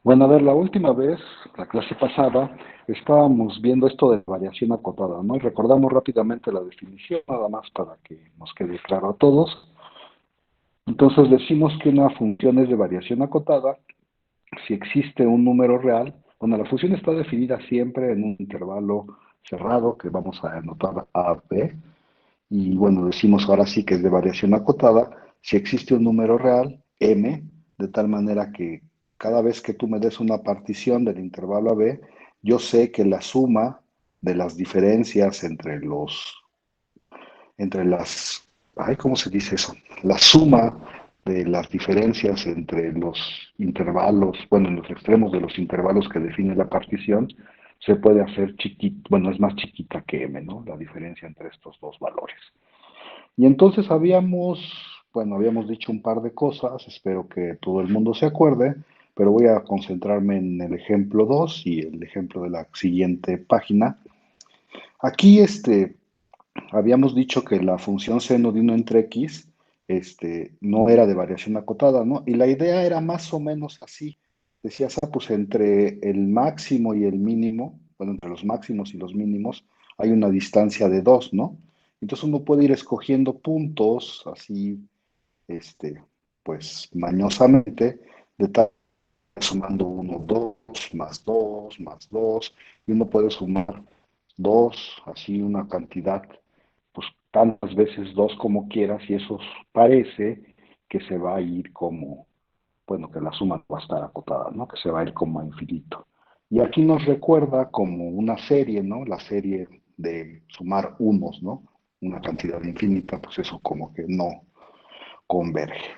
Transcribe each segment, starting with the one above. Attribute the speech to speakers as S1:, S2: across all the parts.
S1: Bueno, a ver, la última vez, la clase pasada, estábamos viendo esto de variación acotada, ¿no? Y recordamos rápidamente la definición, nada más para que nos quede claro a todos. Entonces decimos que una función es de variación acotada si existe un número real. Bueno, la función está definida siempre en un intervalo cerrado que vamos a anotar A, B. Y bueno, decimos ahora sí que es de variación acotada si existe un número real, m, de tal manera que cada vez que tú me des una partición del intervalo AB, yo sé que la suma de las diferencias entre las, ay, ¿cómo se dice eso? La suma de las diferencias entre los intervalos, bueno, en los extremos de los intervalos que define la partición, se puede hacer chiquita, bueno, es más chiquita que m, ¿no? La diferencia entre estos dos valores. Y entonces habíamos dicho un par de cosas, espero que todo el mundo se acuerde, pero voy a concentrarme en el ejemplo 2 y el ejemplo de la siguiente página. Aquí habíamos dicho que la función seno de 1 entre x no era de variación acotada, ¿no? Y la idea era más o menos así. Decías, pues entre el máximo y el mínimo, bueno, entre los máximos y los mínimos, hay una distancia de 2, ¿no? Entonces uno puede ir escogiendo puntos así, este, pues mañosamente, de tal sumando uno 2 más 2 más 2 y uno puede sumar 2 así una cantidad, pues tantas veces 2 como quieras, y eso parece que se va a ir como, bueno, que la suma va a estar acotada, ¿no? Que se va a ir como a infinito. Y aquí nos recuerda como una serie, ¿no? La serie de sumar unos, ¿no? Una cantidad infinita, pues eso como que no converge.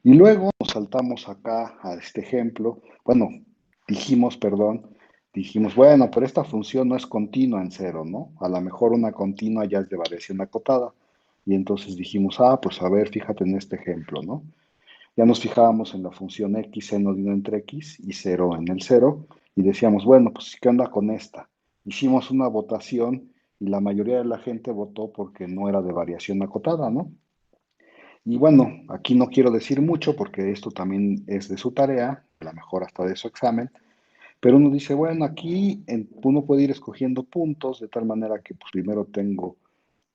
S1: Y luego nos saltamos acá a este ejemplo. Bueno, dijimos, bueno, pero esta función no es continua en cero, ¿no? A lo mejor una continua ya es de variación acotada. Y entonces dijimos, pues a ver, fíjate en este ejemplo, ¿no? Ya nos fijábamos en la función x seno de 1 entre x y cero en el cero. Y decíamos, bueno, pues ¿qué onda con esta? Hicimos una votación y la mayoría de la gente votó porque no era de variación acotada, ¿no? Y bueno, aquí no quiero decir mucho porque esto también es de su tarea, a lo mejor hasta de su examen, pero uno dice, bueno, uno puede ir escogiendo puntos de tal manera que pues, primero tengo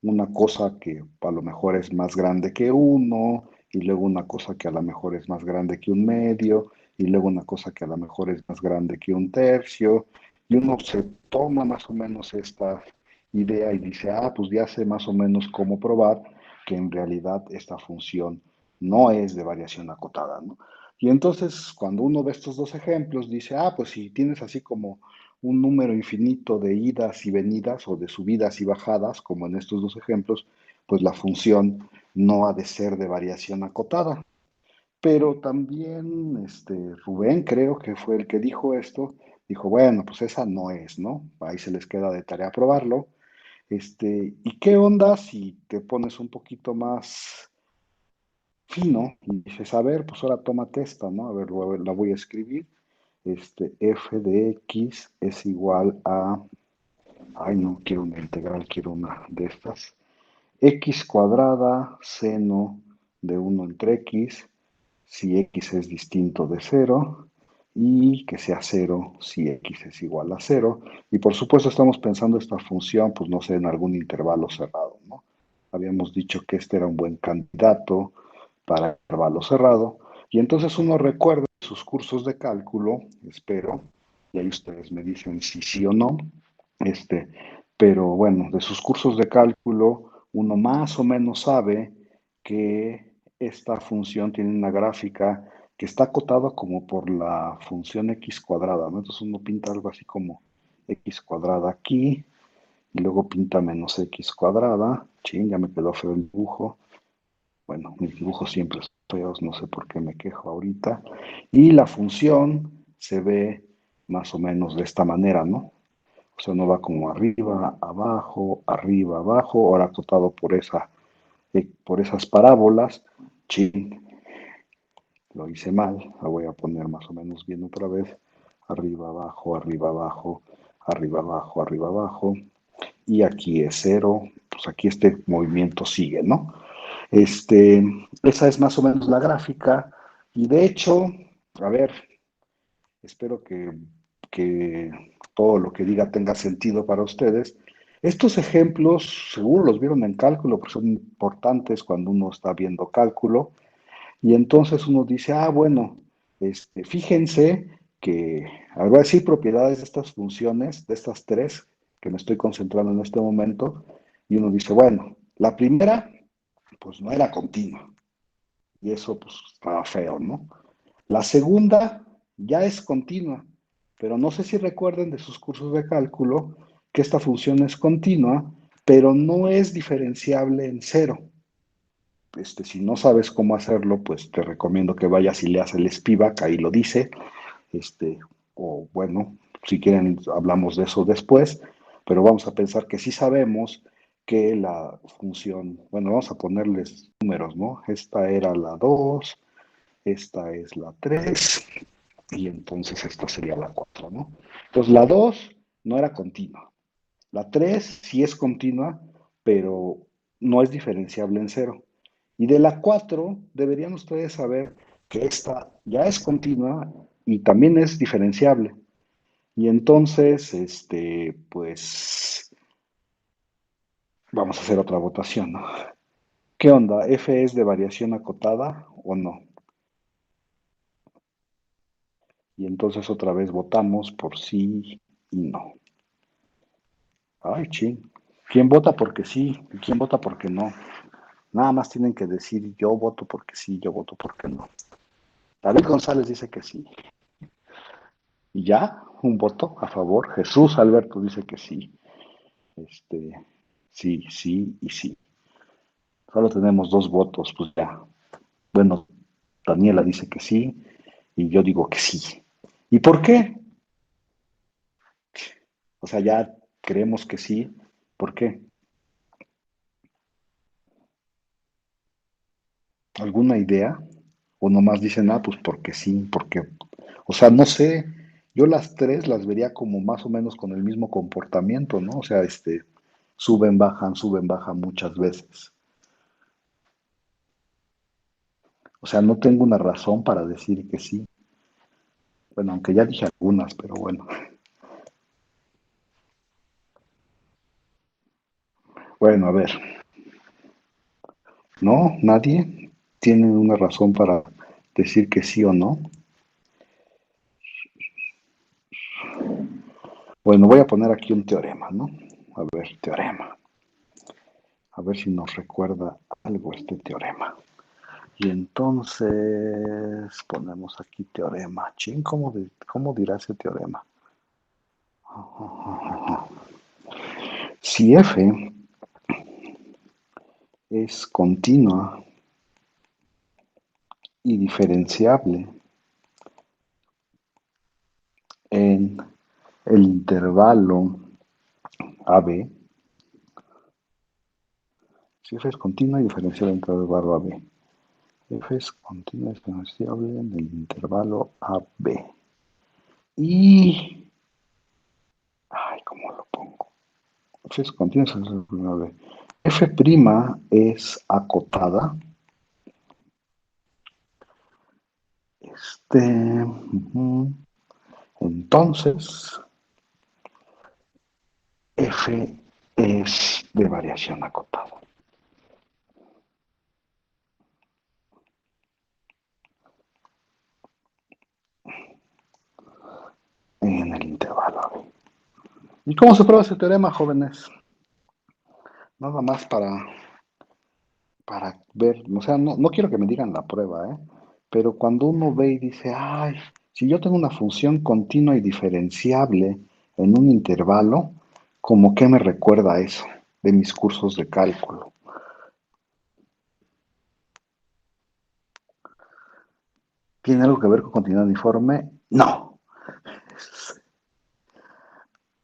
S1: una cosa que a lo mejor es más grande que uno, y luego una cosa que a lo mejor es más grande que un medio, y luego una cosa que a lo mejor es más grande que un tercio, y uno se toma más o menos esta idea y dice, pues ya sé más o menos cómo probar que en realidad esta función no es de variación acotada, ¿no? Y entonces cuando uno ve estos dos ejemplos, dice, pues si tienes así como un número infinito de idas y venidas o de subidas y bajadas, como en estos dos ejemplos, pues la función no ha de ser de variación acotada. Pero también Rubén, creo que fue el que dijo esto, dijo, bueno, pues esa no es, ¿no? Ahí se les queda de tarea probarlo. ¿Y qué onda si te pones un poquito más fino y dices, a ver, pues ahora tómate esta, ¿no? A ver, la voy a escribir. F de X es igual a, ay, no quiero una integral, quiero una de estas. X cuadrada seno de 1 entre X, si X es distinto de cero, y que sea cero si X es igual a cero. Y por supuesto estamos pensando esta función, pues no sé, en algún intervalo cerrado, ¿no? Habíamos dicho que este era un buen candidato para intervalo cerrado. Y entonces uno recuerda sus cursos de cálculo, espero, y ahí ustedes me dicen si sí o no, este, pero bueno, de sus cursos de cálculo, uno más o menos sabe que esta función tiene una gráfica que está acotada como por la función x cuadrada, ¿no? Entonces uno pinta algo así como x cuadrada aquí, y luego pinta menos x cuadrada. Ching, ya me quedó feo el dibujo. Bueno, mis dibujos siempre son feos, no sé por qué me quejo ahorita. Y la función se ve más o menos de esta manera, ¿no? O sea, no va como arriba, abajo, ahora acotado por esas parábolas. Chin, lo hice mal, la voy a poner más o menos bien otra vez. Arriba, abajo, arriba, abajo, arriba, abajo, arriba, abajo. Y aquí es cero, pues aquí este movimiento sigue, ¿no? Esa es más o menos la gráfica. Y de hecho, a ver, Espero que todo lo que diga tenga sentido para ustedes. Estos ejemplos seguro los vieron en cálculo, porque son importantes cuando uno está viendo cálculo. Y entonces uno dice, ah, bueno, fíjense que, voy a decir propiedades de estas funciones, de estas tres que me estoy concentrando en este momento, y uno dice, bueno, la primera, pues no era continua, y eso pues estaba feo, ¿no? La segunda ya es continua, pero no sé si recuerden de sus cursos de cálculo que esta función es continua, pero no es diferenciable en cero. Si no sabes cómo hacerlo, pues te recomiendo que vayas y leas el Spivak, ahí lo dice, este, o bueno, si quieren hablamos de eso después, pero vamos a pensar que sí sabemos que la función, bueno, vamos a ponerles números, ¿no? Esta era la 2, esta es la 3 y entonces esta sería la 4, ¿no? Entonces la 2 no era continua, la 3 sí es continua, pero no es diferenciable en cero. Y de la 4 deberían ustedes saber que esta ya es continua y también es diferenciable. Y entonces, pues vamos a hacer otra votación, ¿no? ¿Qué onda? ¿F es de variación acotada o no? Y entonces otra vez votamos por sí y no. Ay, ching. ¿Quién vota porque sí y quién vota porque no? Nada más tienen que decir yo voto porque sí, yo voto porque no. David González dice que sí. Y ya, un voto a favor. Jesús Alberto dice que sí. Este, sí, sí y sí. Solo tenemos dos votos, pues ya. Bueno, Daniela dice que sí y yo digo que sí. ¿Y por qué? O sea, ya creemos que sí. ¿Por qué? ¿Alguna idea? O nomás dicen, ah, pues porque sí, porque... O sea, no sé, yo las tres las vería como más o menos con el mismo comportamiento, ¿no? O sea, suben, bajan muchas veces. O sea, no tengo una razón para decir que sí. Bueno, aunque ya dije algunas, pero bueno. Bueno, a ver, ¿no? ¿Nadie tiene una razón para decir que sí o no? Bueno, voy a poner aquí un teorema, ¿no? A ver, teorema. A ver si nos recuerda algo este teorema. Y entonces ponemos aquí teorema. Chin, ¿cómo dirá ese teorema? Si f es continua y diferenciable en el intervalo AB, si f es continua y diferenciable en el intervalo AB, f es continua y diferenciable en el intervalo AB. Y, ay, ¿cómo lo pongo? F es continua y diferenciable en el intervalo AB. F' es acotada. Entonces, F es de variación acotada en el intervalo AB. ¿Y cómo se prueba ese teorema, jóvenes? Nada más para ver, o sea, no quiero que me digan la prueba, ¿eh? Pero cuando uno ve y dice, ay, si yo tengo una función continua y diferenciable en un intervalo, ¿cómo que me recuerda eso de mis cursos de cálculo? ¿Tiene algo que ver con continuidad uniforme? No.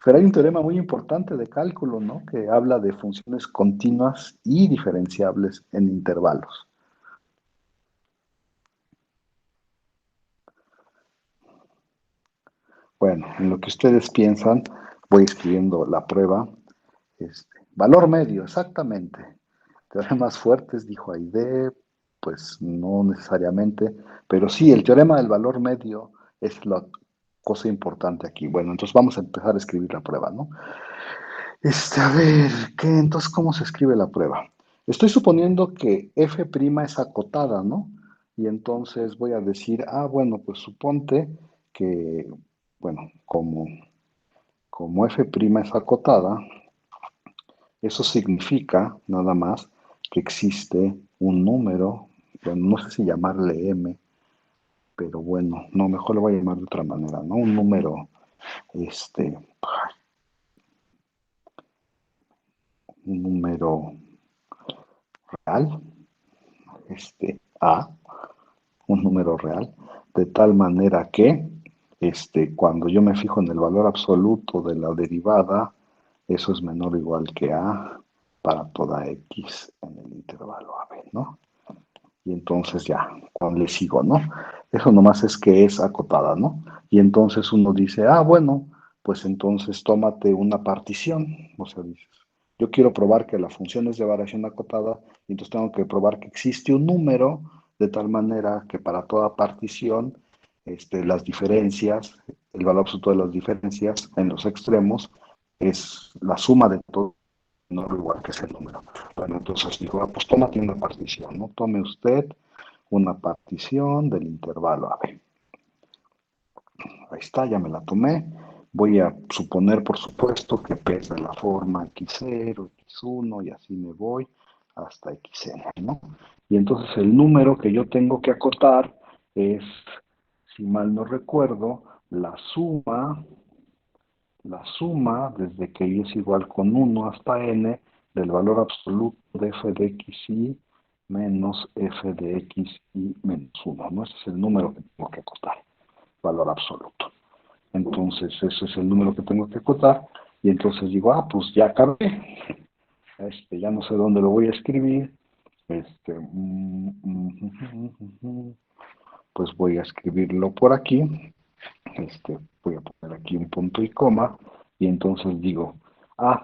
S1: Pero hay un teorema muy importante de cálculo, ¿no? Que habla de funciones continuas y diferenciables en intervalos. Bueno, en lo que ustedes piensan, voy escribiendo la prueba. Valor medio, exactamente. Teoremas fuertes, dijo Aide, pues no necesariamente, pero sí, el teorema del valor medio es lo cosa importante aquí. Bueno, entonces vamos a empezar a escribir la prueba, ¿no? A ver, entonces, ¿cómo se escribe la prueba? Estoy suponiendo que f' es acotada, ¿no? Y entonces voy a decir, bueno, pues suponte que, bueno, como f' es acotada, eso significa nada más que existe un número, bueno, no sé si llamarle m, pero bueno, no, mejor lo voy a llamar de otra manera, ¿no? Un número, este, un número real, a, un número real, de tal manera que, cuando yo me fijo en el valor absoluto de la derivada, eso es menor o igual que a para toda x en el intervalo a b, ¿no? Y entonces ya, cuando le sigo, ¿no? Eso nomás es que es acotada, ¿no? Y entonces uno dice, bueno, pues entonces tómate una partición. O sea, dices, yo quiero probar que la función es de variación acotada, y entonces tengo que probar que existe un número de tal manera que para toda partición, las diferencias, el valor absoluto de las diferencias en los extremos es la suma de todo no igual que ese número. Bueno, entonces digo, pues tómate una partición, ¿no? Tome usted una partición del intervalo AB. Ahí está, ya me la tomé. Voy a suponer, por supuesto, que P es de la forma X0, X1 y así me voy hasta Xn, ¿no? Y entonces el número que yo tengo que acotar es, si mal no recuerdo, la suma desde que y es igual con 1 hasta n del valor absoluto de f de xy menos f de xy menos 1, ¿no? Ese es el número que tengo que acotar, valor absoluto. Entonces, ese es el número que tengo que acotar, y entonces digo, pues ya acabé, ya no sé dónde lo voy a escribir, pues voy a escribirlo por aquí, voy a poner aquí un punto y coma, y entonces digo,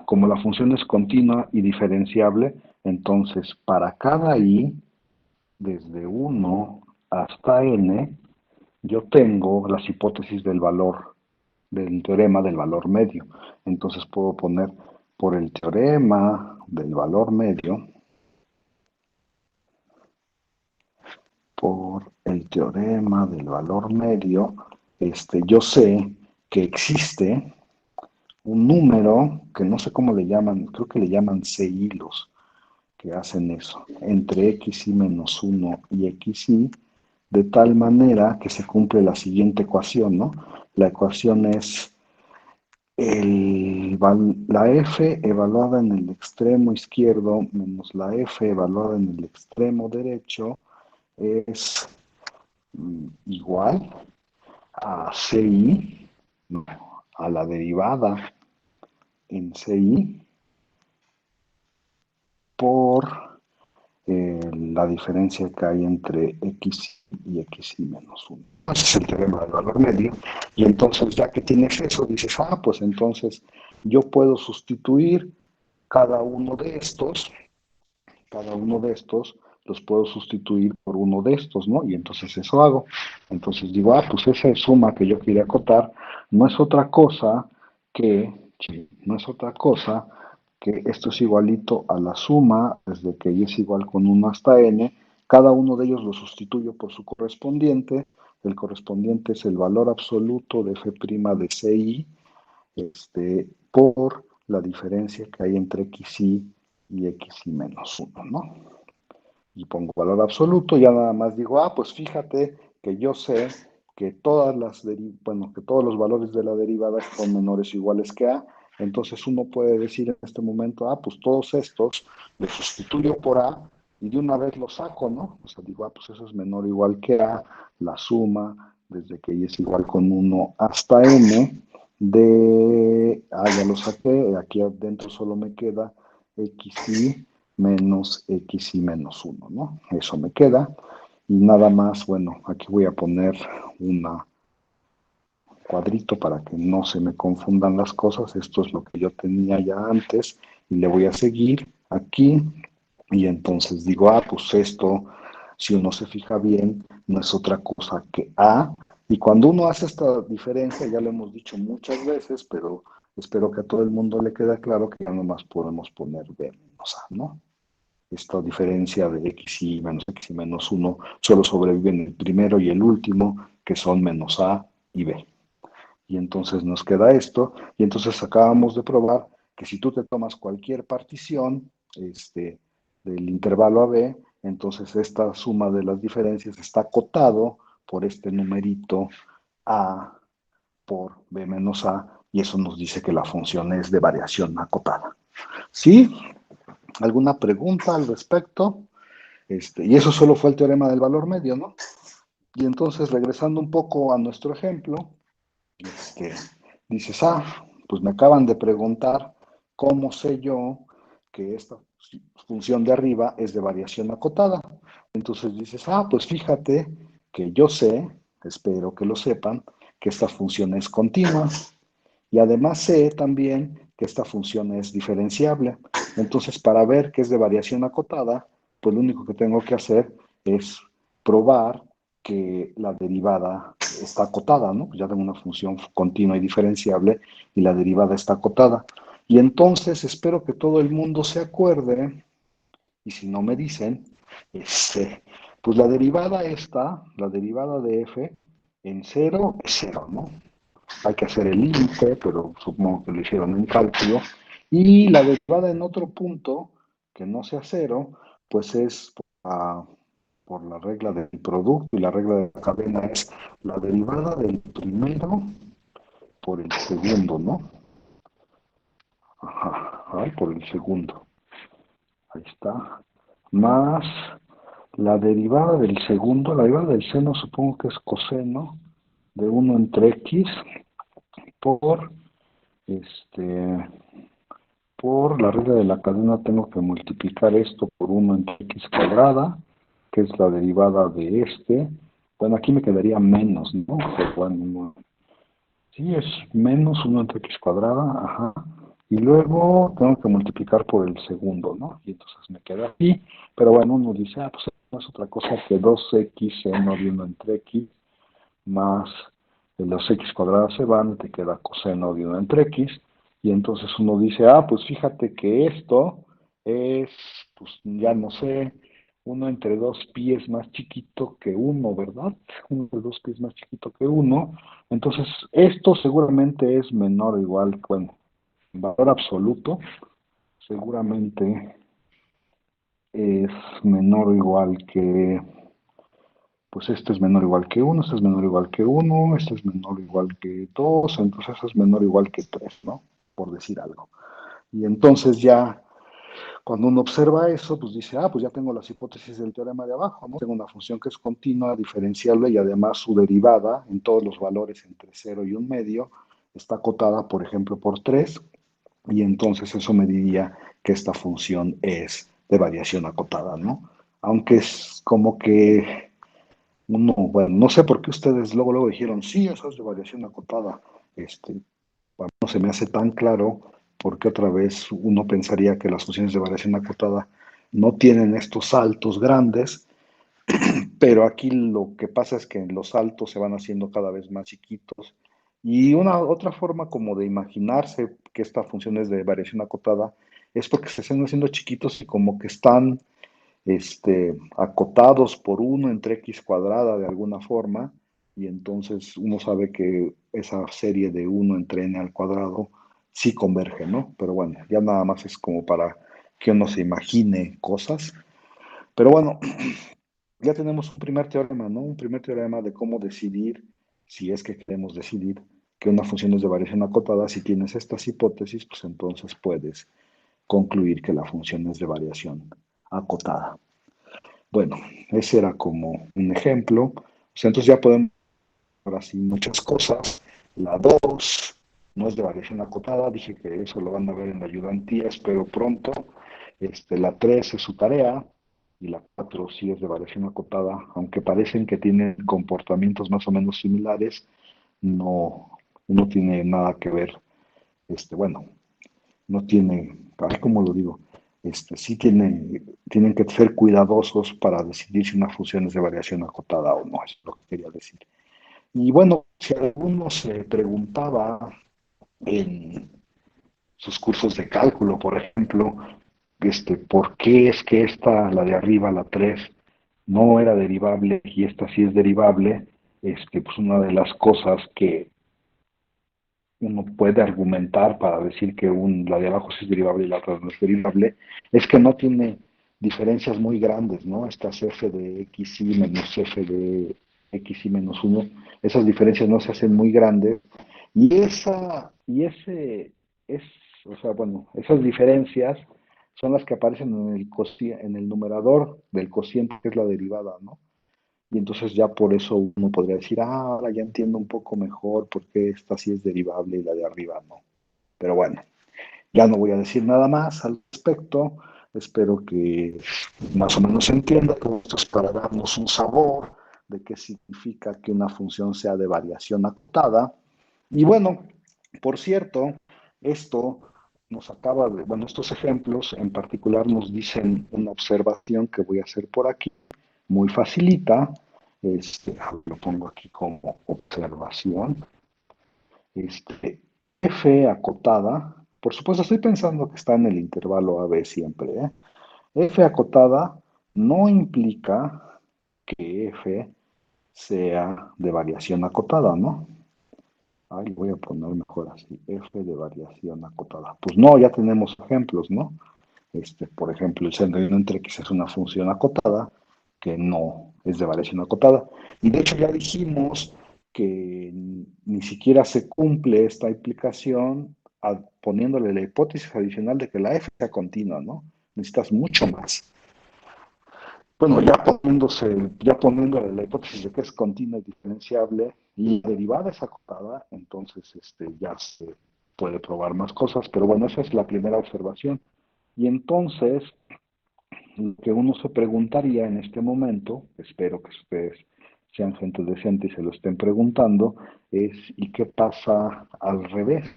S1: como la función es continua y diferenciable, entonces para cada i, desde 1 hasta n, yo tengo las hipótesis del valor, del teorema del valor medio. Entonces puedo poner por el teorema del valor medio, yo sé que existe un número que no sé cómo le llaman, creo que le llaman C hilos que hacen eso, entre xy menos 1 y xy, de tal manera que se cumple la siguiente ecuación, ¿no? La ecuación es la f evaluada en el extremo izquierdo menos la f evaluada en el extremo derecho es igual a ci, no, a la derivada en ci por la diferencia que hay entre x y xy menos 1. Ese es el teorema del valor medio. Y entonces, ya que tienes eso, dices, pues entonces yo puedo sustituir cada uno de estos, los puedo sustituir por uno de estos, ¿no? Y entonces eso hago. Entonces digo, pues esa suma que yo quería acotar no es otra cosa que, esto es igualito a la suma desde que y es igual con 1 hasta n. Cada uno de ellos lo sustituyo por su correspondiente. El correspondiente es el valor absoluto de f' de ci, por la diferencia que hay entre xy y xy menos 1, ¿no? Y pongo valor absoluto, ya nada más digo, pues fíjate que yo sé que que todos los valores de la derivada son menores o iguales que a, entonces uno puede decir en este momento, pues todos estos los sustituyo por a y de una vez los saco, ¿no? O sea, digo, pues eso es menor o igual que a, la suma desde que y es igual con 1 hasta n ya lo saqué, aquí adentro solo me queda xy menos xy menos 1, ¿no? Eso me queda. Y nada más, bueno, aquí voy a poner un cuadrito para que no se me confundan las cosas. Esto es lo que yo tenía ya antes y le voy a seguir aquí. Y entonces digo, pues esto, si uno se fija bien, no es otra cosa que a Y cuando uno hace esta diferencia, ya lo hemos dicho muchas veces, pero espero que a todo el mundo le quede claro que ya nomás podemos poner b menos a, ¿no? Esta diferencia de x y menos uno solo sobreviven el primero y el último, que son menos a y b. Y entonces nos queda esto, y entonces acabamos de probar que si tú te tomas cualquier partición del intervalo AB, entonces esta suma de las diferencias está acotado por este numerito A por B menos A, y eso nos dice que la función es de variación acotada. ¿Sí? ¿Alguna pregunta al respecto? Y eso solo fue el teorema del valor medio, ¿no? Y entonces, regresando un poco a nuestro ejemplo, este, dices, pues me acaban de preguntar cómo sé yo que esta función de arriba es de variación acotada. Entonces dices, pues fíjate que yo sé, espero que lo sepan, que esta función es continua. Y además sé también que esta función es diferenciable. Entonces, para ver que es de variación acotada, pues lo único que tengo que hacer es probar que la derivada está acotada, ¿no? Ya tengo una función continua y diferenciable y la derivada está acotada. Y entonces espero que todo el mundo se acuerde, y si no me dicen, pues la derivada está, la derivada de f en cero es cero, ¿no? Hay que hacer el límite, pero supongo que lo hicieron en cálculo. Y la derivada en otro punto, que no sea cero, pues es por la regla del producto, y la regla de la cadena es la derivada del primero por el segundo, ¿no? Ajá, por el segundo. Ahí está. Más la derivada del segundo, la derivada del seno supongo que es coseno de uno entre x por este por la regla de la cadena tengo que multiplicar esto por uno entre x cuadrada, que es la derivada de este. Bueno, aquí me quedaría menos, ¿no? Pero bueno, sí, es menos uno entre x cuadrada, ajá. Y luego tengo que multiplicar por el segundo, ¿no? Y entonces me queda aquí. Pero bueno, uno dice, pues no es otra cosa que 2x seno de 1 entre x más los x cuadrados se van, te queda coseno de 1 entre x, y entonces uno dice, pues fíjate que esto es, pues ya no sé, 1 entre 2 pi es más chiquito que uno, ¿verdad? 1 entre 2 pi es más chiquito que uno, entonces esto seguramente es menor o igual, bueno, en valor absoluto, seguramente es menor o igual que, pues este es menor o igual que uno, este es menor o igual que uno, este es menor o igual que 2, entonces este es menor o igual que 3, ¿no? Por decir algo. Y entonces ya, cuando uno observa eso, pues dice, pues ya tengo las hipótesis del teorema de abajo, ¿no? Tengo una función que es continua, diferenciable, y además su derivada en todos los valores entre 0 y 1 medio está acotada, por ejemplo, por 3, y entonces eso me diría que esta función es de variación acotada, ¿no? Aunque es como que bueno, no sé por qué ustedes luego dijeron, sí, eso es de variación acotada. No se me hace tan claro porque otra vez uno pensaría que las funciones de variación acotada no tienen estos saltos grandes, pero aquí lo que pasa es que los saltos se van haciendo cada vez más chiquitos. Y una otra forma como de imaginarse que esta función es de variación acotada es porque se están haciendo chiquitos y como que están acotados por uno entre x cuadrada de alguna forma, y entonces uno sabe que esa serie de uno entre n al cuadrado sí converge, ¿no? Pero bueno, ya nada más es como para que uno se imagine cosas. Pero bueno, ya tenemos un primer teorema, ¿no? Un primer teorema de cómo decidir, si es que queremos decidir que una función es de variación acotada. Si tienes estas hipótesis, pues entonces puedes concluir que la función es de variación acotada. Bueno, ese era como un ejemplo. O sea, entonces ya podemos ahora sí muchas cosas. La 2 no es de variación acotada, dije que eso lo van a ver en la ayudantía, espero pronto. La 3 es su tarea y la 4 sí es de variación acotada, aunque parecen que tienen comportamientos más o menos similares, no tiene nada que ver. Bueno, no tiene, ¿cómo lo digo? Sí tienen que ser cuidadosos para decidir si una función es de variación acotada o no, es lo que quería decir. Y bueno, si alguno se preguntaba en sus cursos de cálculo, por ejemplo, ¿por qué es que esta, la de arriba, la 3 no era derivable y esta sí es derivable? Pues una de las cosas que uno puede argumentar para decir que la de abajo sí es derivable y la otra no es derivable, es que no tiene diferencias muy grandes, ¿no? Estas f de xy menos f de xy menos uno, esas diferencias no se hacen muy grandes y o sea, bueno, esas diferencias son las que aparecen en el numerador del cociente, que es la derivada, ¿no? Y entonces ya por eso uno podría decir, ahora ya entiendo un poco mejor por qué esta sí es derivable y la de arriba no. Pero bueno, ya no voy a decir nada más al respecto. Espero que más o menos se entienda. Todo esto es para darnos un sabor de qué significa que una función sea de variación acotada. Y bueno, por cierto, esto bueno, estos ejemplos en particular nos dicen una observación que voy a hacer por aquí, muy facilita. Lo pongo aquí como observación. Este, F acotada, por supuesto estoy pensando que está en el intervalo AB siempre, ¿eh? F acotada no implica que F sea de variación acotada, ¿no? Ahí voy a poner mejor así, F de variación acotada. Pues no, ya tenemos ejemplos, ¿no? Por ejemplo, el seno entre X es una función acotada que no es de variación acotada. Y de hecho ya dijimos que ni siquiera se cumple esta implicación poniéndole la hipótesis adicional de que la f sea continua, ¿no? Necesitas mucho más. Bueno, ya poniéndole la hipótesis de que es continua y diferenciable y la derivada es acotada, entonces ya se puede probar más cosas, pero bueno, esa es la primera observación. Y entonces, lo que uno se preguntaría en este momento, espero que ustedes sean gente decente y se lo estén preguntando, es ¿y qué pasa al revés?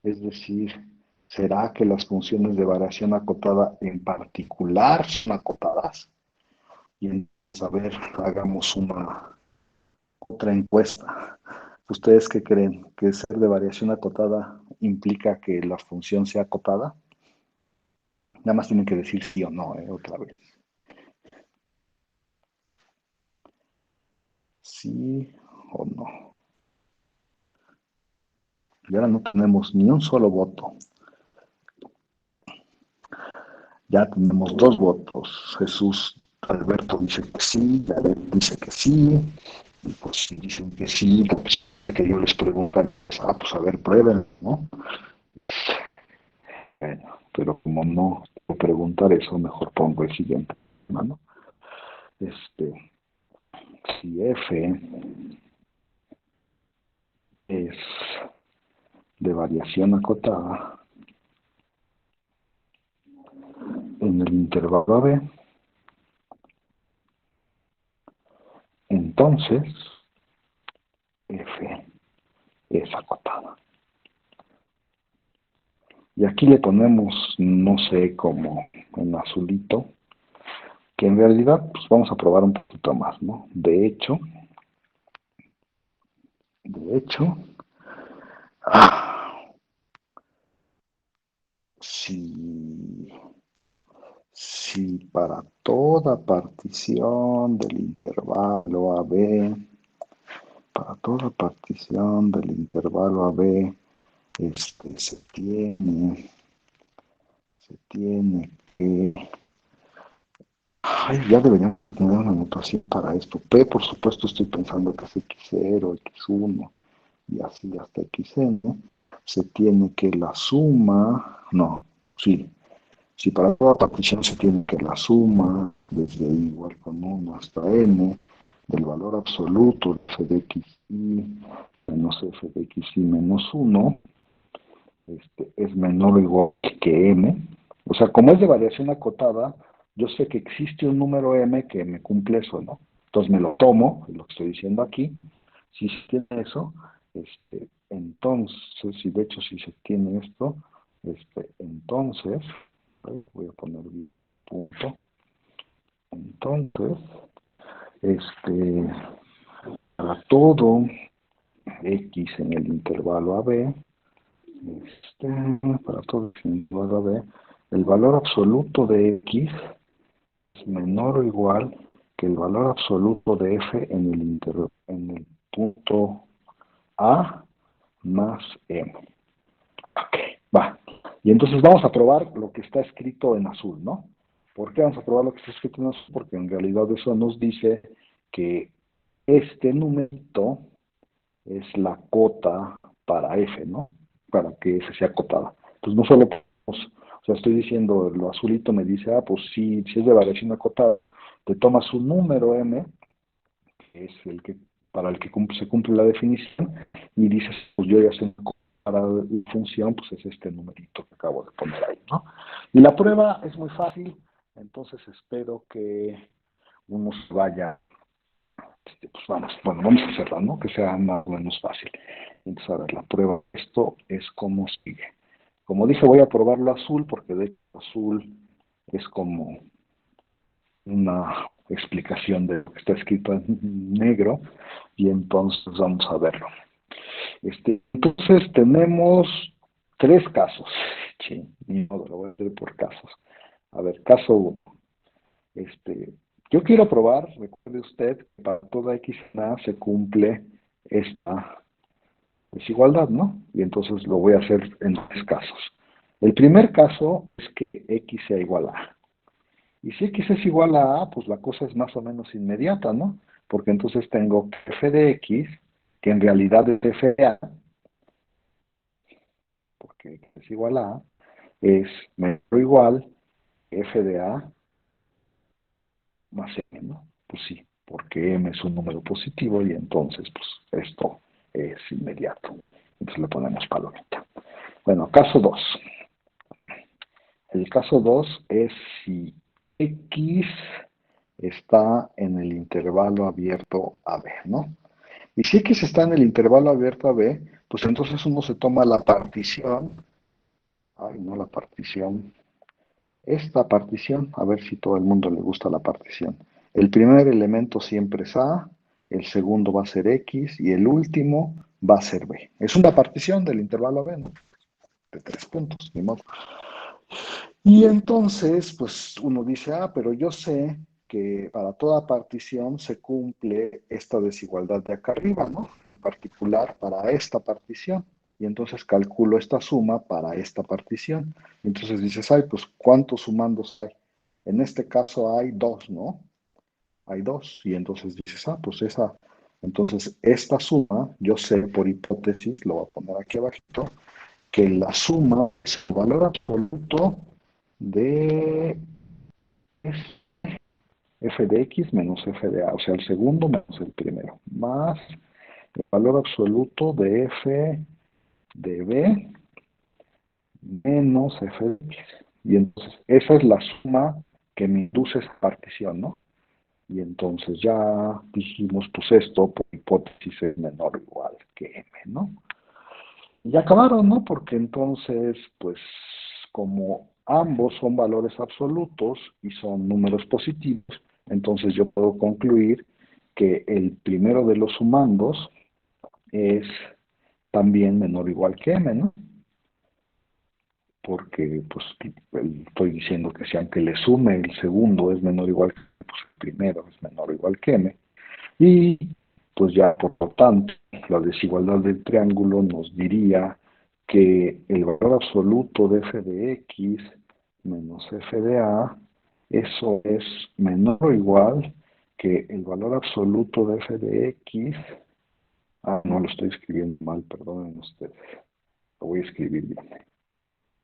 S1: Es decir, ¿será que las funciones de variación acotada en particular son acotadas? Y entonces, a ver, hagamos una otra encuesta. ¿Ustedes qué creen? ¿Que ser de variación acotada implica que la función sea acotada? Nada más tienen que decir sí o no, otra vez. Sí o no. Y ahora no tenemos ni un solo voto. Ya tenemos dos votos. Jesús Alberto dice que sí, Yaret dice que sí. Y pues si dicen que sí, pues que yo les pregunto, pues a ver, prueben, ¿no? Bueno, pero como no puedo preguntar eso, mejor pongo el siguiente, ¿no? Este, si F es de variación acotada en el intervalo AB, entonces F es acotada. Y aquí le ponemos, no sé, como un azulito, que en realidad pues vamos a probar un poquito más, ¿no? De hecho, ah, si, si para toda partición del intervalo AB, para toda partición del intervalo AB, se tiene que, ay, ya deberíamos tener una notación para esto. P, por supuesto, estoy pensando que es X0, X1 y así hasta Xn. Se tiene que la suma, no, sí, si para toda partición se tiene que la suma desde i igual con 1 hasta n del valor absoluto de f de xy menos f de xy menos 1 es menor o igual que m. O sea, como es de variación acotada, yo sé que existe un número m que me cumple eso, ¿no? Entonces me lo tomo, lo que estoy diciendo aquí. Si se tiene eso, entonces, si de hecho si se tiene esto, entonces, voy a poner mi punto, entonces, este, para todo X en el intervalo AB, para todo X en el intervalo AB, el valor absoluto de X es menor o igual que el valor absoluto de F en el punto A más M. Ok, va. Y entonces vamos a probar lo que está escrito en azul, ¿no? ¿Por qué vamos a probar lo que está escrito en azul? Porque en realidad eso nos dice que este numerito es la cota para F, ¿no? Para que F sea cotada. Entonces no solo podemos, o sea, estoy diciendo, lo azulito me dice, pues si es de variación acotada, te tomas un número M, que es el que para el que se cumple la definición, y dices, pues yo ya sé para la función, pues es este numerito que acabo de poner ahí, ¿no? Y la prueba es muy fácil, entonces espero que uno se vaya, pues vamos a hacerla, ¿no? Que sea más o menos fácil. Entonces, a ver, la prueba de esto es como sigue. Como dije, voy a probarlo azul, porque de hecho azul es como una explicación de lo que está escrito en negro, y entonces vamos a verlo. Entonces tenemos tres casos. Sí, ni modo, lo voy a hacer por casos. A ver, caso 1. Yo quiero probar, recuerde usted, que para toda X en A se cumple esta desigualdad, ¿no? Y entonces lo voy a hacer en tres casos. El primer caso es que X sea igual a A. Y si X es igual a A, pues la cosa es más o menos inmediata, ¿no? Porque entonces tengo que F de X, que en realidad es F de A, porque X es igual a A, es menor o igual F de A más M, ¿no? Pues sí, porque M es un número positivo y entonces, pues, esto es inmediato. Entonces le ponemos palomita. Bueno, caso 2. El caso 2 es si X está en el intervalo abierto AB, ¿no? Y si X está en el intervalo abierto AB, pues entonces uno se toma la partición, no la partición, esta partición, a ver si todo el mundo le gusta la partición. El primer elemento siempre es A, el segundo va a ser X y el último va a ser B. Es una partición del intervalo B, ¿no? De 3 puntos, ni modo. Y entonces, pues uno dice, pero yo sé que para toda partición se cumple esta desigualdad de acá arriba, ¿no? En particular para esta partición. Y entonces calculo esta suma para esta partición. Entonces dices, pues ¿cuántos sumandos hay? En este caso hay 2, ¿no? Hay 2. Y entonces dices, pues esa. Entonces esta suma, yo sé por hipótesis, lo voy a poner aquí abajito, que la suma es el valor absoluto de f de x menos f de a, o sea, el segundo menos el primero, más el valor absoluto de f de b menos f de x. Y entonces esa es la suma que me induce esa partición, ¿no? Y entonces ya dijimos, pues esto por hipótesis es menor o igual que m, ¿no? Y ya acabaron, ¿no? Porque entonces, pues, como ambos son valores absolutos y son números positivos, entonces yo puedo concluir que el primero de los sumandos es también menor o igual que m, ¿no? Porque, pues, estoy diciendo que si aunque le sume el segundo es menor o igual que m, pues el primero es menor o igual que m. Y, pues ya, por lo tanto, la desigualdad del triángulo nos diría que el valor absoluto de f de x menos f de a, eso es menor o igual que el valor absoluto de f de x. No lo estoy escribiendo mal, perdonen ustedes. Lo voy a escribir bien.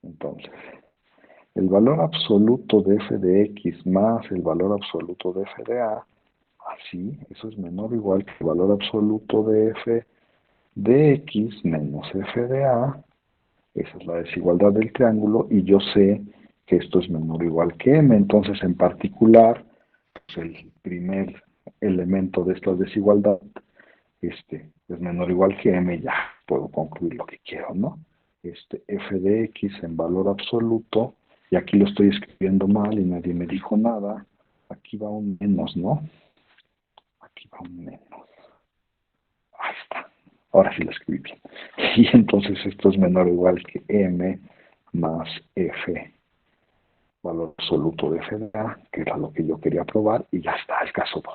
S1: Entonces, el valor absoluto de f de x más el valor absoluto de f de a, así, eso es menor o igual que el valor absoluto de f de x menos f de a. Esa es la desigualdad del triángulo y yo sé que esto es menor o igual que m. Entonces, en particular, pues el primer elemento de esta desigualdad es menor o igual que m, ya puedo concluir lo que quiero, ¿no? F de x en valor absoluto, y aquí lo estoy escribiendo mal y nadie me dijo nada, aquí va un menos, ¿no? Aquí va un menos. Ahora sí lo escribí bien. Y entonces esto es menor o igual que m más f, valor absoluto de f de a, que era lo que yo quería probar, y ya está, el caso 2.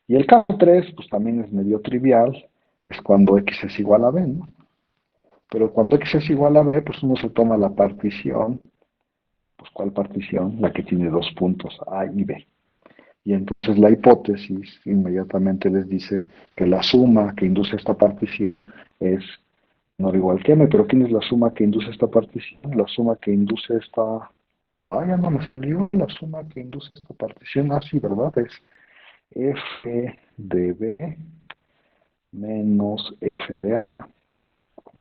S1: Y el caso 3, pues también es medio trivial, es cuando x es igual a b, ¿no? Pero cuando x es igual a b, pues uno se toma la partición, pues ¿cuál partición? La que tiene dos puntos, a y b. Y entonces la hipótesis inmediatamente les dice que la suma que induce esta partición es menor o igual que m, pero ¿quién es la suma que induce esta partición? La suma que induce esta... Ah, ya no me salió la suma que induce esta partición, así, ¿verdad? Es f de b menos f de a.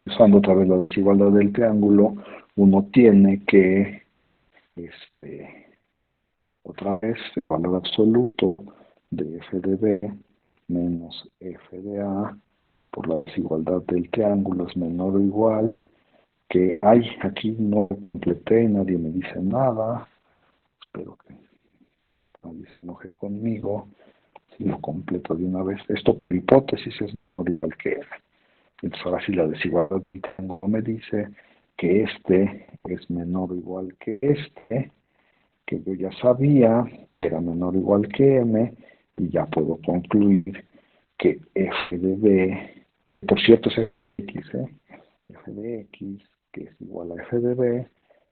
S1: Usando otra vez la desigualdad del triángulo, uno tiene que, otra vez, el valor absoluto de f de b menos f de a por la desigualdad del triángulo es menor o igual que, ay, aquí no completé, nadie me dice nada, espero que nadie se enoje conmigo, si lo completo de una vez, esto por hipótesis es menor o igual que f. Entonces ahora sí la desigualdad del triángulo me dice que este es menor o igual que este, que yo ya sabía que era menor o igual que m, y ya puedo concluir que f de b, por cierto es x, f de x, que es igual a f de b,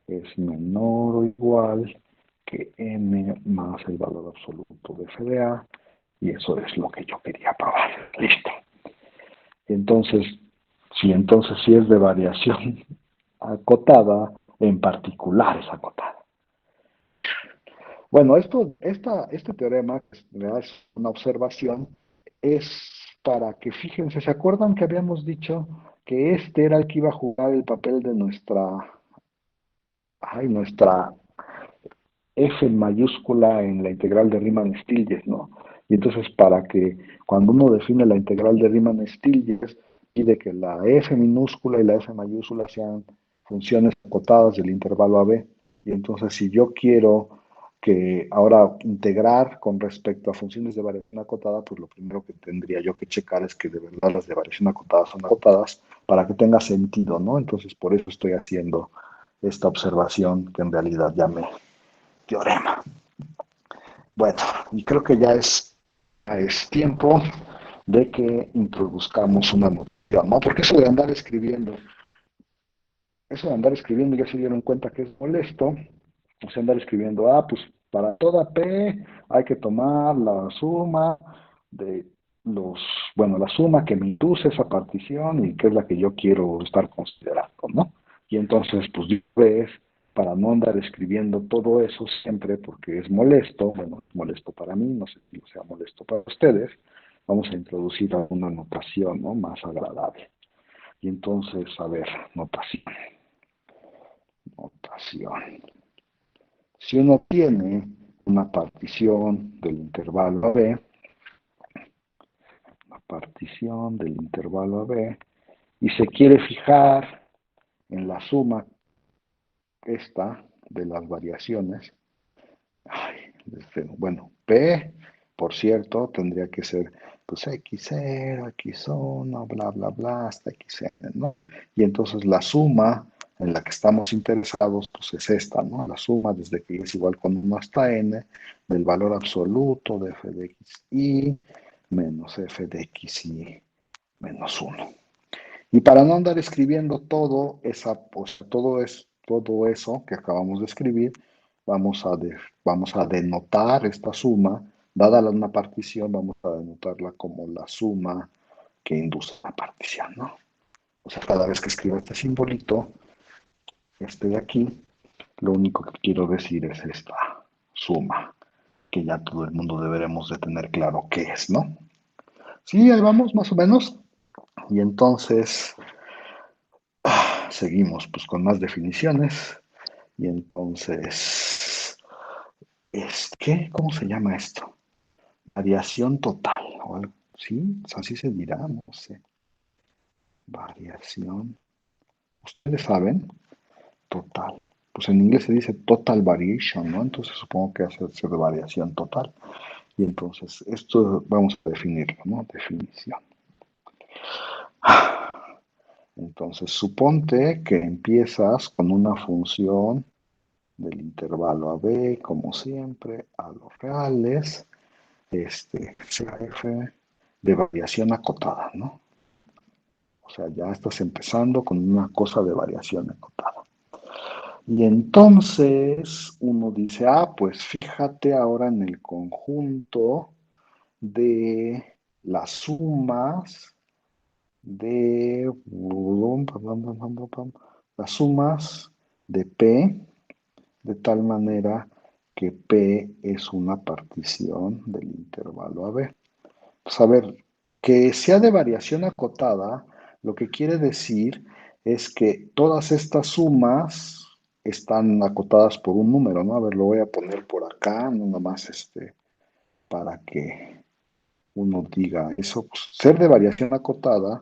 S1: es menor o igual que m más el valor absoluto de f de a, y eso es lo que yo quería probar. Listo. Entonces si es de variación acotada, en particular es acotada. Bueno, este teorema, que en realidad es una observación, es para que, fíjense, ¿se acuerdan que habíamos dicho que este era el que iba a jugar el papel de nuestra F mayúscula en la integral de Riemann-Stieltjes, ¿no? Y entonces para que cuando uno define la integral de Riemann-Stieltjes, pide que la F minúscula y la F mayúscula sean funciones acotadas del intervalo AB. Y entonces si yo quiero que ahora integrar con respecto a funciones de variación acotada, pues lo primero que tendría yo que checar es que de verdad las de variación acotada son acotadas para que tenga sentido, ¿no? Entonces por eso estoy haciendo esta observación que en realidad llamé teorema. Bueno, y creo que ya es tiempo de que introduzcamos una notación, ¿no? Porque eso de andar escribiendo ya se dieron cuenta que es molesto. O sea, andar escribiendo, pues para toda P hay que tomar la suma de la suma que me induce esa partición y que es la que yo quiero estar considerando, ¿no? Y entonces, pues, ves, para no andar escribiendo todo eso siempre, porque es molesto, bueno, es molesto para mí, no sé si sea molesto para ustedes, vamos a introducir alguna notación, ¿no? Más agradable. Y entonces, a ver, notación. Notación. Si uno tiene una partición del intervalo AB, y se quiere fijar en la suma esta de las variaciones, bueno, P, por cierto, tendría que ser pues X0, X1, bla, bla, bla, hasta Xn, ¿no? Y entonces la suma en la que estamos interesados, pues es esta, ¿no? La suma desde que es igual con 1 hasta n, del valor absoluto de f de xy menos f de xy menos 1. Y para no andar escribiendo todo eso que acabamos de escribir, vamos a denotar esta suma, dada una partición, vamos a denotarla como la suma que induce la partición, ¿no? O sea, cada vez que escriba este simbolito, este de aquí, lo único que quiero decir es esta suma, que ya todo el mundo deberemos de tener claro qué es, ¿no? Sí, ahí vamos, más o menos. Y entonces, seguimos pues con más definiciones. Y entonces, ¿qué? ¿Cómo se llama esto? Variación total, o algo, ¿sí? Así se dirá, no sé. Variación. ¿Ustedes saben? Total. Pues en inglés se dice total variation, ¿no? Entonces supongo que hace ser de variación total. Y entonces, esto vamos a definirlo, ¿no? Definición. Entonces, suponte que empiezas con una función del intervalo a b, como siempre, a los reales, sea f de variación acotada, ¿no? O sea, ya estás empezando con una cosa de variación acotada. Y entonces uno dice, pues fíjate ahora en el conjunto de las sumas de las sumas de P, de tal manera que P es una partición del intervalo AB. Pues a ver, que sea de variación acotada, lo que quiere decir es que todas estas sumas están acotadas por un número, ¿no? A ver, lo voy a poner por acá, no nomás para que uno diga eso. Pues, ser de variación acotada,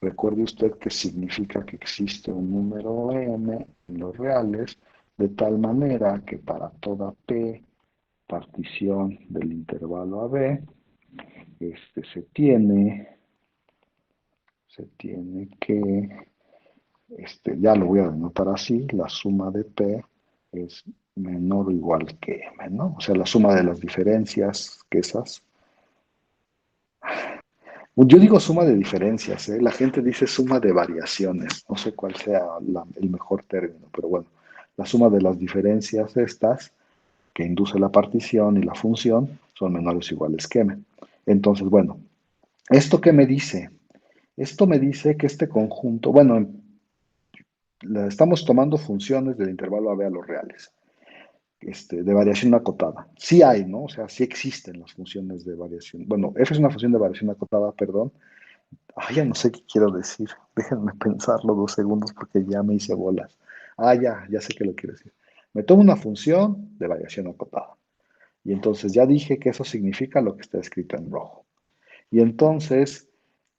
S1: recuerde usted que significa que existe un número m en los reales, de tal manera que para toda p partición del intervalo AB, se tiene que, ya lo voy a denotar así, la suma de P es menor o igual que M, ¿no? O sea, la suma de las diferencias que esas. Yo digo suma de diferencias, ¿eh? La gente dice suma de variaciones, no sé cuál sea el mejor término, pero bueno, la suma de las diferencias estas que induce la partición y la función son menores o iguales que M. Entonces, bueno, ¿esto qué me dice? Esto me dice que este conjunto, bueno, estamos tomando funciones del intervalo AB a los reales, de variación acotada. Sí hay, ¿no? O sea, sí existen las funciones de variación. Bueno, F es una función de variación acotada, perdón. Ya no sé qué quiero decir. Déjenme pensarlo 2 segundos porque ya me hice bolas. Ya sé qué lo quiero decir. Me tomo una función de variación acotada. Y entonces ya dije que eso significa lo que está escrito en rojo. Y entonces,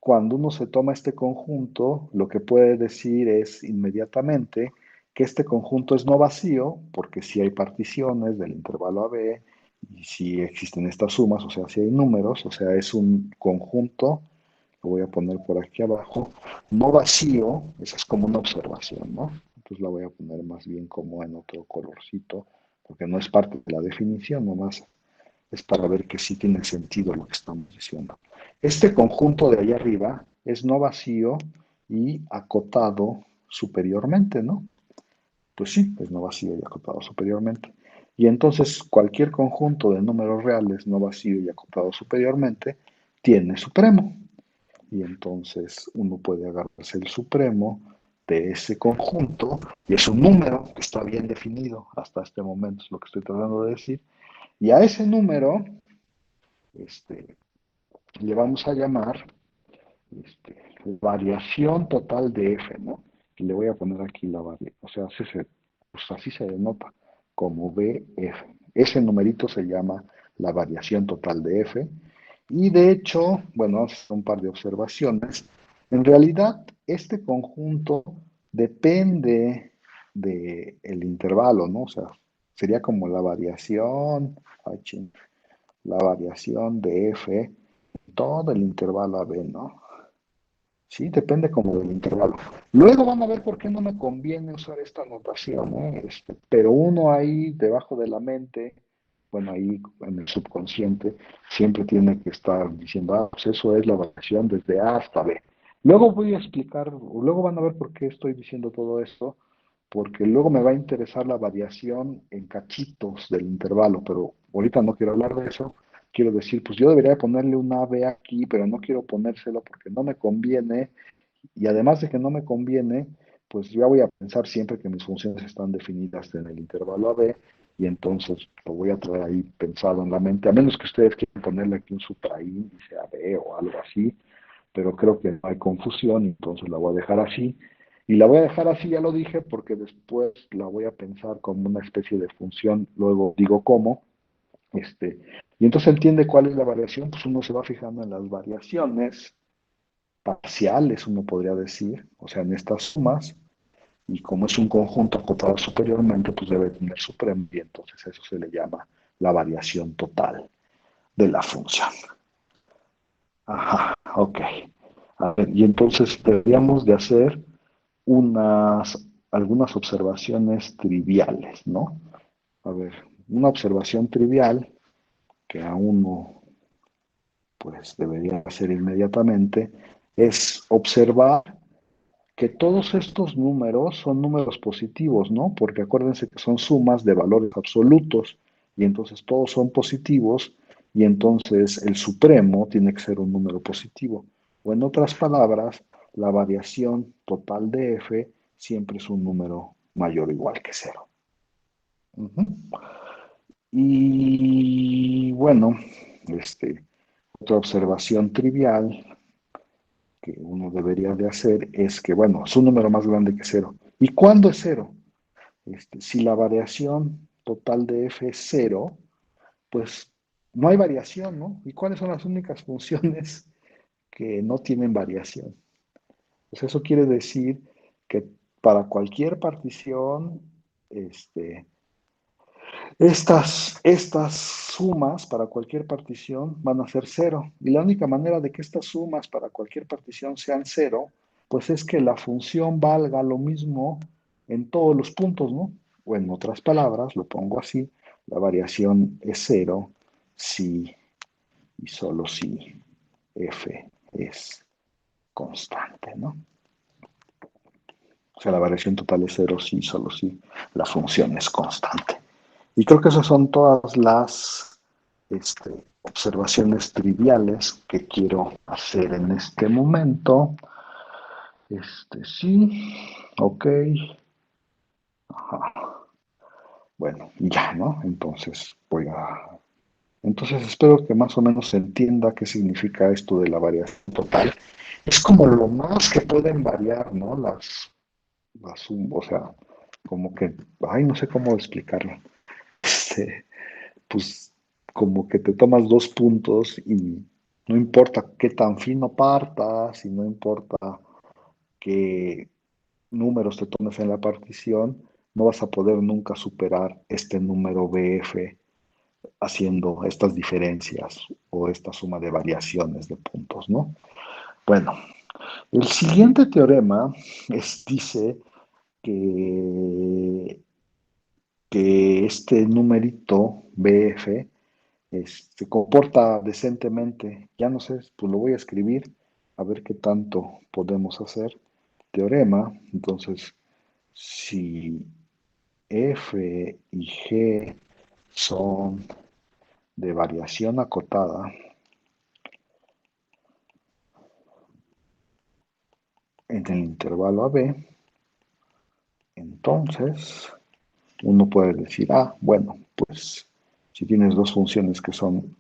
S1: cuando uno se toma este conjunto, lo que puede decir es inmediatamente que este conjunto es no vacío, porque si hay particiones del intervalo AB y si existen estas sumas, o sea, si hay números, o sea, es un conjunto, lo voy a poner por aquí abajo, no vacío, esa es como una observación, ¿no? Entonces la voy a poner más bien como en otro colorcito, porque no es parte de la definición, nomás es para ver que sí tiene sentido lo que estamos diciendo. Este conjunto de ahí arriba es no vacío y acotado superiormente, ¿no? Pues sí, es no vacío y acotado superiormente. Y entonces cualquier conjunto de números reales no vacío y acotado superiormente tiene supremo. Y entonces uno puede agarrarse el supremo de ese conjunto y es un número que está bien definido hasta este momento, es lo que estoy tratando de decir. Y a ese número este, le vamos a llamar este, variación total de F, ¿no? Y le voy a poner aquí la variación, o sea, pues así se denota como BF. Ese numerito se llama la variación total de F. Y de hecho, bueno, vamos a hacer un par de observaciones. En realidad, este conjunto depende del intervalo, ¿no? O sea, sería como la variación de F todo el intervalo AB, ¿no? Sí, depende como del intervalo. Luego van a ver por qué no me conviene usar esta notación, ¿eh? Pero uno ahí debajo de la mente, bueno, ahí en el subconsciente, siempre tiene que estar diciendo, pues eso es la variación desde A hasta B. Luego voy a explicar, luego van a ver por qué estoy diciendo todo esto, porque luego me va a interesar la variación en cachitos del intervalo, pero ahorita no quiero hablar de eso. Quiero decir, pues yo debería ponerle un AB aquí, pero no quiero ponérselo porque no me conviene. Y además de que no me conviene, pues ya voy a pensar siempre que mis funciones están definidas en el intervalo AB y entonces lo voy a traer ahí pensado en la mente, a menos que ustedes quieran ponerle aquí un supraíndice AB o algo así, pero creo que no hay confusión y entonces la voy a dejar así. Y la voy a dejar así, ya lo dije, porque después la voy a pensar como una especie de función, luego digo cómo, y entonces entiende cuál es la variación, pues uno se va fijando en las variaciones parciales, uno podría decir, o sea, en estas sumas, y como es un conjunto acotado superiormente, pues debe tener supremo, y entonces eso se le llama la variación total de la función. Ajá, ok. A ver, y entonces deberíamos de hacer algunas observaciones triviales, ¿no? A ver, una observación trivial que a uno pues debería hacer inmediatamente es observar que todos estos números son números positivos, ¿no? Porque acuérdense que son sumas de valores absolutos y entonces todos son positivos y entonces el supremo tiene que ser un número positivo. O en otras palabras, la variación total de f siempre es un número mayor o igual que cero. Ujú. Y bueno, otra observación trivial que uno debería de hacer es que, bueno, es un número más grande que cero. ¿Y cuándo es cero? Si la variación total de f es cero, pues no hay variación, ¿no? ¿Y cuáles son las únicas funciones que no tienen variación? Pues eso quiere decir que para cualquier partición, este, estas sumas para cualquier partición van a ser cero. Y la única manera de que estas sumas para cualquier partición sean cero, pues es que la función valga lo mismo en todos los puntos, ¿no? O en otras palabras, lo pongo así, la variación es cero si y solo si f es constante, ¿no? O sea, la variación total es cero si, solo si la función es constante. Y creo que esas son todas las observaciones triviales que quiero hacer en este momento. Sí, ok. Ajá. Bueno, ya, ¿no? Entonces espero que más o menos se entienda qué significa esto de la variación total. Es como lo más que pueden variar, ¿no? O sea, como que, ay, no sé cómo explicarlo. Este, pues como que te tomas dos puntos y no importa qué tan fino partas y no importa qué números te tomes en la partición, no vas a poder nunca superar este número BF haciendo estas diferencias o esta suma de variaciones de puntos, ¿no? Bueno, el siguiente teorema dice que, que este numerito BF se comporta decentemente. Ya no sé, pues lo voy a escribir a ver qué tanto podemos hacer. Teorema, entonces, si f y g son de variación acotada, en el intervalo AB, entonces uno puede decir, ah, bueno, pues si tienes dos funciones que son,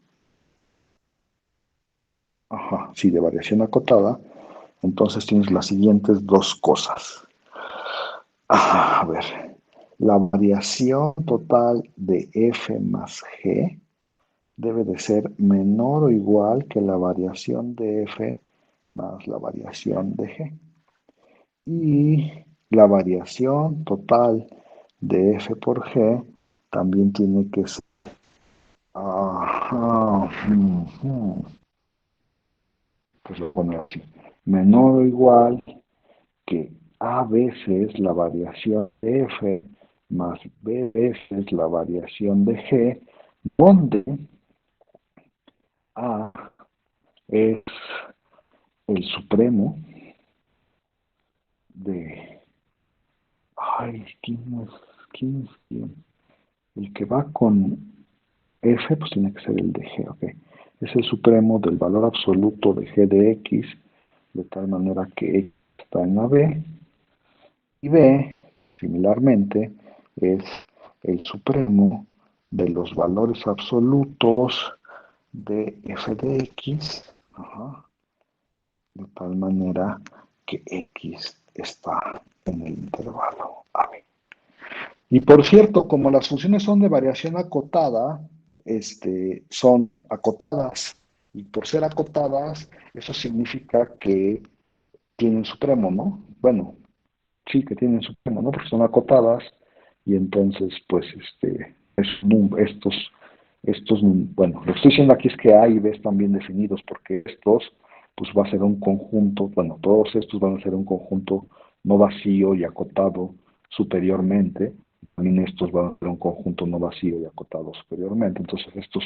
S1: ajá, sí, de variación acotada, entonces tienes las siguientes dos cosas. A ver, la variación total de f más g debe de ser menor o igual que la variación de f más la variación de g. Y la variación total de f por g también tiene que ser ajá, pues lo pongo así, menor o igual que a veces la variación de f más b veces la variación de g, donde a es el supremo de... Ay, ¿quién es quién? El que va con f, pues tiene que ser el de g, ok. Es el supremo del valor absoluto de g de x, de tal manera que x está en la b, y b, similarmente, es el supremo de los valores absolutos de f de x, ajá, de tal manera que x está en el intervalo AB. Y por cierto, como las funciones son de variación acotada, son acotadas. Y por ser acotadas, eso significa que tienen supremo, ¿no? Bueno, sí que tienen supremo, ¿no? Porque son acotadas y entonces, pues, bueno, lo que estoy diciendo aquí es que A y B están bien definidos porque estos, pues, va a ser un conjunto, bueno, todos estos van a ser un conjunto no vacío y acotado superiormente. También estos van a ser un conjunto no vacío y acotado superiormente. Entonces estos,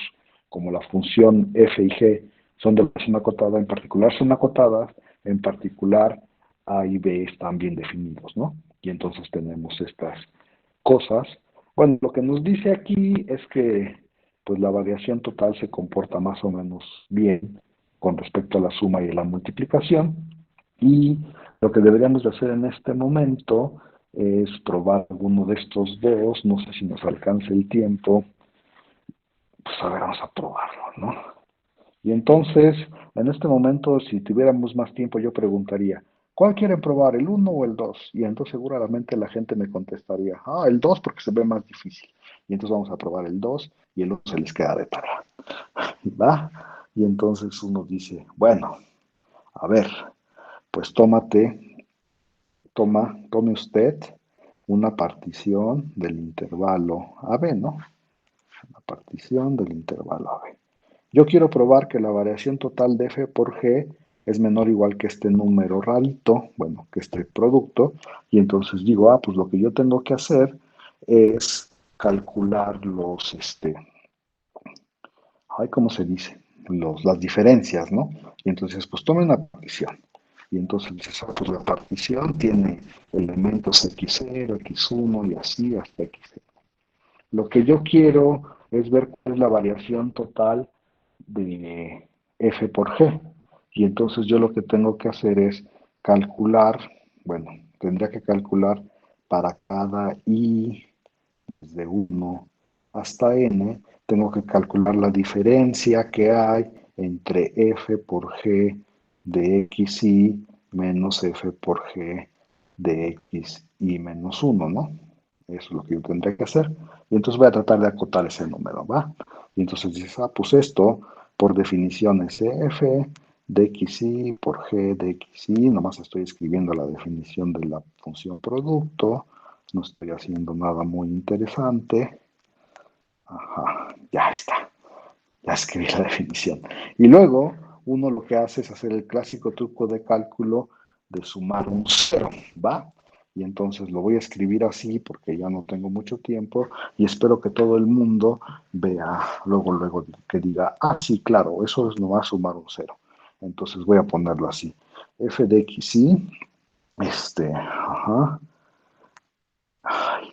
S1: como la función f y g son de relación acotada, en particular son acotadas, en particular a y b están bien definidos, ¿no? Y entonces tenemos estas cosas. Bueno, lo que nos dice aquí es que pues la variación total se comporta más o menos bien con respecto a la suma y a la multiplicación. Y lo que deberíamos de hacer en este momento es probar alguno de estos dos. No sé si nos alcance el tiempo. Pues a ver, vamos a probarlo, ¿no? Y entonces, en este momento, si tuviéramos más tiempo, yo preguntaría, ¿cuál quieren probar, el uno o el 2? Y entonces seguramente la gente me contestaría, el 2 porque se ve más difícil. Y entonces vamos a probar el 2 y el 1 se les queda de tarea. ¿Va? Y entonces uno dice, bueno, a ver, pues tome usted una partición del intervalo AB, ¿no? Una partición del intervalo AB. Yo quiero probar que la variación total de f por g es menor o igual que este número rarito, bueno, que este producto, y entonces digo, pues lo que yo tengo que hacer es calcular ¿cómo se dice? Las diferencias, ¿no? Y entonces, pues tome una partición. Y entonces dices, pues la partición tiene elementos x0, x1 y así hasta x0. Lo que yo quiero es ver cuál es la variación total de f por g. Y entonces yo lo que tengo que hacer es calcular, bueno, tendría que calcular para cada i desde 1 hasta n, tengo que calcular la diferencia que hay entre f por g de xi menos f por g de xi menos 1, ¿no? Eso es lo que yo tendría que hacer. Y entonces voy a tratar de acotar ese número, ¿va? Y entonces dices, pues esto por definición es f de xi por g de xi, nomás estoy escribiendo la definición de la función producto, no estoy haciendo nada muy interesante. Ajá, ya está, ya escribí la definición. Y luego uno lo que hace es hacer el clásico truco de cálculo de sumar un cero, ¿va? Y entonces lo voy a escribir así porque ya no tengo mucho tiempo y espero que todo el mundo vea luego que diga, sí, claro, eso es nomás sumar un cero. Entonces voy a ponerlo así. F de xy, ay,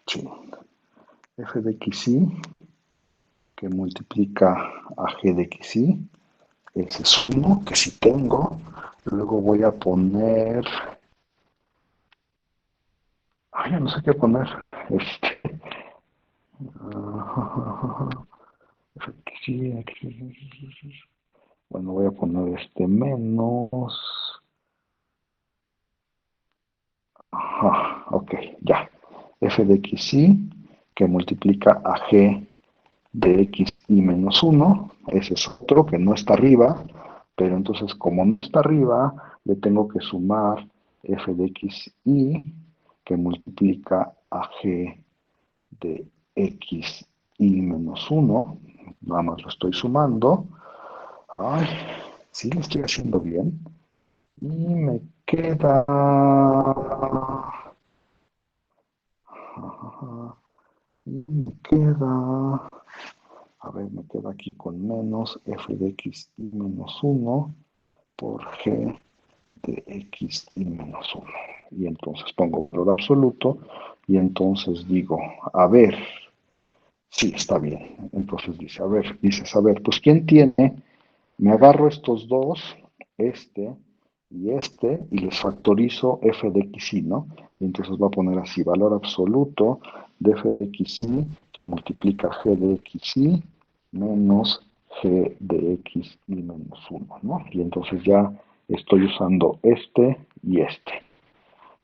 S1: ching. F de xy que multiplica a g de xy, ese es uno que sí tengo. Luego voy a poner, ya no sé qué poner. F de xy, bueno, voy a poner menos. Ok, ya. F de xy que multiplica a g de xy menos 1, ese es otro que no está arriba, pero entonces como no está arriba, le tengo que sumar f de xy que multiplica a g de xy menos 1, nada más lo estoy sumando. Ay, sí lo estoy haciendo bien. Y me queda... Y me queda... A ver, me queda aquí con menos f de x y menos 1 por g de x y menos 1. Y entonces pongo valor absoluto y entonces digo, a ver, sí, está bien. Entonces dices, a ver, pues ¿quién tiene? Me agarro estos dos, este y les factorizo f de xy, ¿no? Y entonces va a poner así, valor absoluto de f de xy multiplica g de xy menos g de x y menos 1, ¿no? Y entonces ya estoy usando este y este.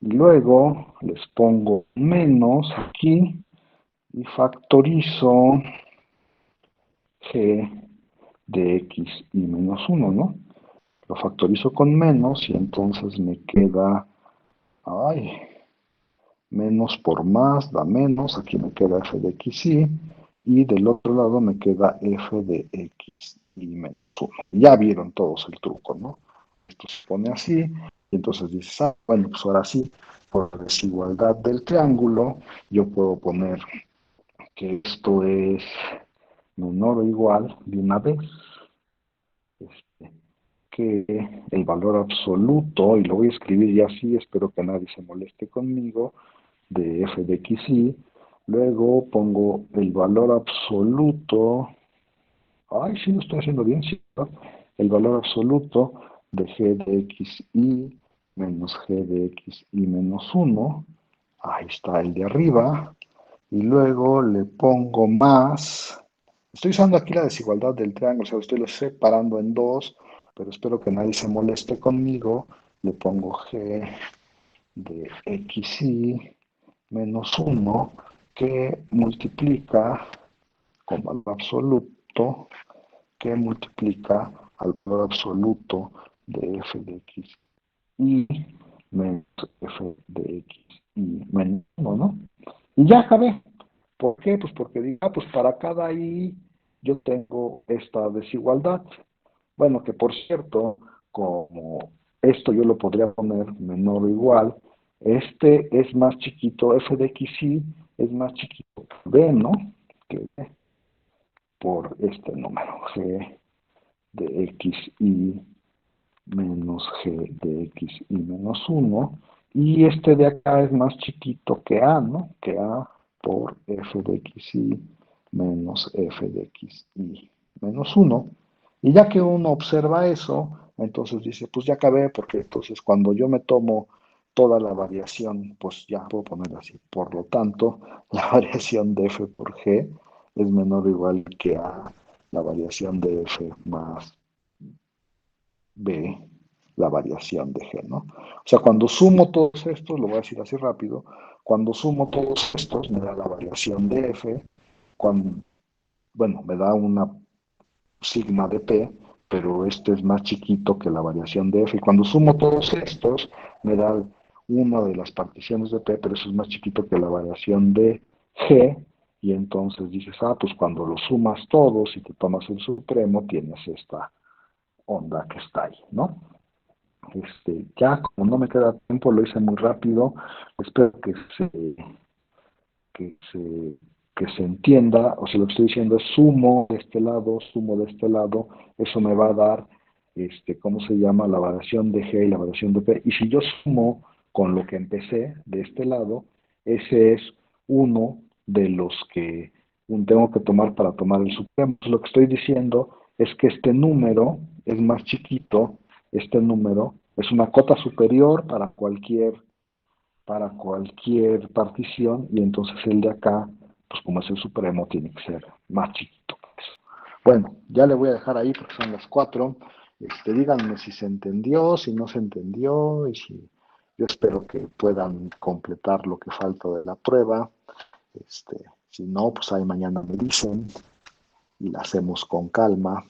S1: Y luego les pongo menos aquí y factorizo g de x y menos 1, ¿no? Lo factorizo con menos y entonces me queda, menos por más da menos, aquí me queda f de xy y del otro lado me queda f de x y menos 1. Ya vieron todos el truco, ¿no? Esto se pone así Y entonces dices, ah, bueno, pues ahora sí, por desigualdad del triángulo, yo puedo poner que esto es menor o igual de una vez este, que el valor absoluto, y lo voy a escribir ya así, espero que nadie se moleste conmigo, de f de x y, luego pongo el valor absoluto, ay, sí lo estoy haciendo bien, sí, ¿no? El valor absoluto de g de x y menos g de x y menos uno, ahí está el de arriba, y luego le pongo más, estoy usando aquí la desigualdad del triángulo, o sea, estoy lo separando en dos, pero espero que nadie se moleste conmigo, le pongo g de x y menos uno que multiplica con valor absoluto, que multiplica al valor absoluto de f de x y menos f de x y menos uno, ¿no? Y ya acabé. ¿Por qué? Pues porque digo, ah, pues para cada i yo tengo esta desigualdad. Bueno, que por cierto, como esto yo lo podría poner menor o igual, este es más chiquito, f de x y es más chiquito que b, ¿no? Que b por este número, g de x y menos g de x y menos uno, y este de acá es más chiquito que a, ¿no? Que a por f de x y menos f de x y menos uno. Y ya que uno observa eso, entonces dice, pues ya acabé, porque entonces cuando yo me tomo toda la variación, pues ya puedo poner así. Por lo tanto, la variación de f por g es menor o igual que a la variación de f más b, la variación de g, ¿no? O sea, cuando sumo todos estos, lo voy a decir así rápido, cuando sumo todos estos me da la variación de f, cuando, bueno, me da una sigma de p, pero este es más chiquito que la variación de f, y cuando sumo todos estos me da una de las particiones de p, pero eso es más chiquito que la variación de g, y entonces dices, ah, pues cuando lo sumas todos y te tomas el supremo, tienes esta onda que está ahí, ¿no? Ya como no me queda tiempo, lo hice muy rápido. Espero que se, que se entienda. O sea, lo que estoy diciendo es sumo de este lado, sumo de este lado. Eso me va a dar, ¿cómo se llama? La variación de G y la variación de P. Y si yo sumo con lo que empecé de este lado, ese es uno de los que tengo que tomar para tomar el supremo. Pues lo que estoy diciendo es que este número es más chiquito, este número es una cota superior para cualquier partición, y entonces el de acá, pues como es el supremo, tiene que ser más chiquito. Bueno, ya le voy a dejar ahí porque son las 4. Díganme si se entendió, si no se entendió, y si yo espero que puedan completar lo que falta de la prueba. Si no, pues ahí mañana me dicen y la hacemos con calma.